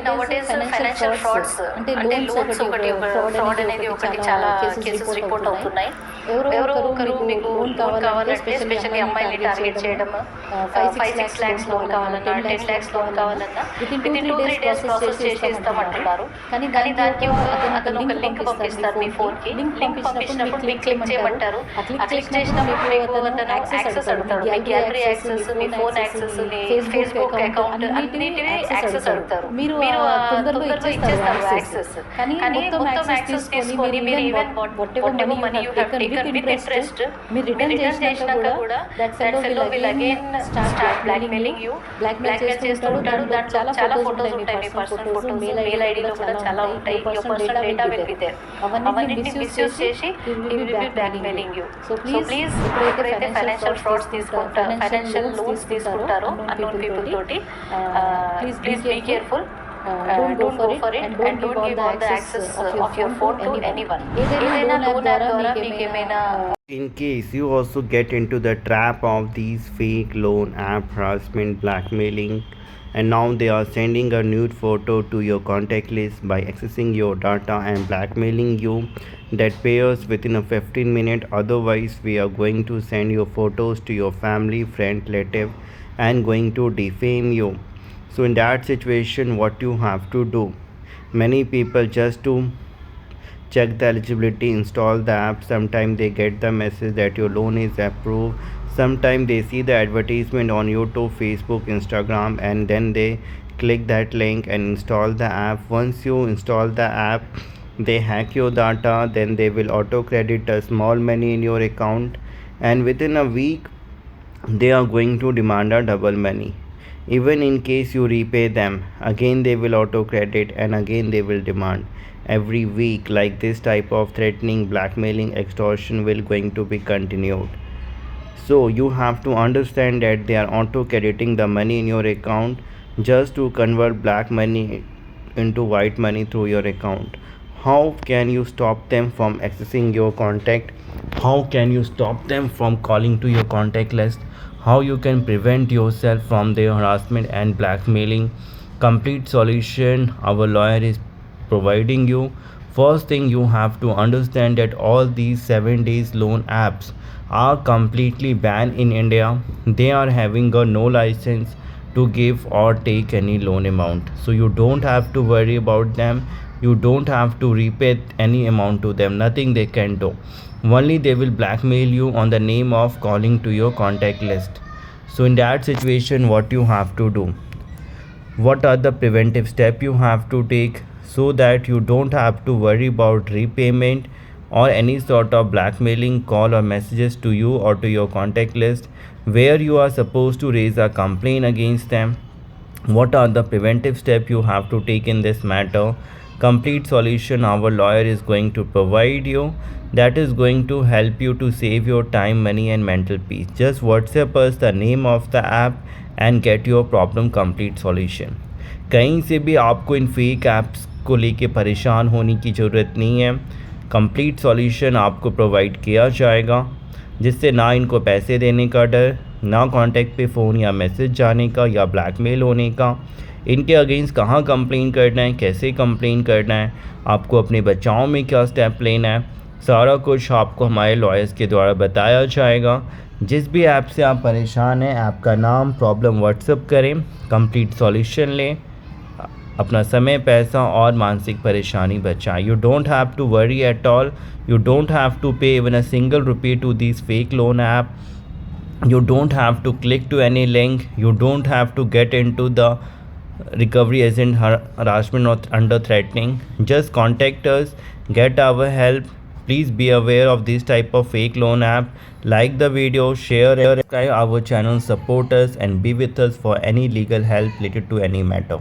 నౌడేస్ financial frauds అంటే loans ఒకటి fraud అనేది ఒకటి చాలా కేసెస్ రిపోర్ట్ అవుతున్నాయి. ఎవరో ఒకరు మీకు లోన్ కావాలంటే స్పెషల్లీ అమ్మాయిని టార్గెట్ చేయడం, 5-6 lakhs లోన్ కావాలన్నా, 10 lakhs లోన్ కావాలన్నా వితిన్ 2-3 days ప్రాసెస్ చేసి ఇస్తామంటున్నారు. కానీ దానికి అతను ఒక లింక్ పంపిస్తారు మీ ఫోన్కి. లింక్ పంపించినప్పుడు మీకు క్లిక్ చేయమంటారు. ఆ క్లిక్ చేసినప్పుడు మీకు అతను యాక్సెస్ అడుగుతారు. మీ గ్యాలరీ యాక్సెస్, మీ ఫోన్ యాక్సెస్, మీ ఫేస్బుక్ అకౌంట్ అన్నిటినీ యాక్సెస్ అడుగుతారు. మీరు తొందరలో ఇచ్చేస్తారు యాక్సెస్. కానీ మొత్తం యాక్సెస్ తీసుకొని మీరు even whatever money you have taken with interest మీరు రిటర్న్ చేసినాక కూడా that fellow will again start blackmailing you. Blackmail చేస్తూ ఉంటాడు. దాంట్లో చాలా ఫోటోస్ ఉంటాయి, మీ పర్సనల్ ఫోటోస్, మెయిల్ ఐడిలో కూడా చాలా ఉంటాయి. Your personal data will be there. అవన్నీ మిస్యూజ్ చేసి he will be blackmailing you. So please ఎప్పుడైతే ఫైనాన్షియల్ ఫ్రాడ్స్ తీసుకుంటారో, ఫైనాన్షియల్ లోన్స్ తీసుకుంటారో అన్నోన్ పీపుల్ తోటి, please be careful. Don't go for it and don't give all the access of your phone to anyone. ఏదైనా loan app ద్వారా మీకు ఏమైనా In case you also get into the trap of these fake loan app harassment blackmailing, and now they are sending a nude photo to your contact list by accessing your data and blackmailing you that pay us within a 15 minute, otherwise we are going to send your photos to your family, friend, relative and going to defame you. So in that situation, what you have to do, many people just to check the eligibility install the app. Sometimes they get the message that your loan is approved. Sometimes they see the advertisement on YouTube, Facebook, Instagram, and then they click that link and install the app. Once you install the app, they hack your data, then they will auto credit a small money in your account, and within a week they are going to demand a double money. Even in case you repay them, again they will auto credit and again they will demand every week. Like this type of threatening, blackmailing, extortion will going to be continued. So you have to understand that they are auto crediting the money in your account just to convert black money into white money through your account. How can you stop them from accessing your contact? How can you stop them from calling to your contact list? How you can prevent yourself from their harassment and blackmailing? Complete solution our lawyer is providing you. First thing, you have to understand that all these 7 days loan apps are completely banned in India. They are having a no license to give or take any loan amount. So you don't have to worry about them. You don't have to repay any amount to them. Nothing they can do. Only they will blackmail you on the name of calling to your contact list. So in that situation, what you have to do? What are the preventive steps you have to take so that you don't have to worry about repayment or any sort of blackmailing call or messages to you or to your contact list where you are supposed to raise a complaint against them? What are the preventive steps you have to take in this matter? Complete solution our lawyer is going to provide you, that is going to help you to save your time, money and mental peace. Just WhatsApp us the name of the app and get your problem complete solution. कहीं से भी आपको इन fake apps को लेके परेशान होने की ज़रूरत नहीं है. कंप्लीट सॉल्यूशन आपको प्रोवाइड किया जाएगा, जिससे ना इनको पैसे देने का डर, ना कॉन्टैक्ट पे फ़ोन या मैसेज जाने का या ब्लैकमेल होने का. इनके अगेंस्ट कहाँ कंप्लेन करना है, कैसे कंप्लेन करना है, आपको अपने बचाव में क्या स्टेप लेना है, सारा कुछ आपको हमारे लॉयर्स के द्वारा बताया जाएगा. जिस भी ऐप से आप परेशान हैं, ऐप का नाम, प्रॉब्लम व्हाट्सअप करें, कंप्लीट सॉल्यूशन लें, अपना समय, पैसा और मानसिक परेशानी बचाएं. You don't have to worry at all. You don't have to pay even a single rupee to this fake loan app. You don't have to click to any link. You don't have to get into the recovery agent harassment or under threatening. Just contact us, get our help. Please be aware of this type of fake loan app. Like the video, share, subscribe our channel, support us and be with us for any legal help related to any matter.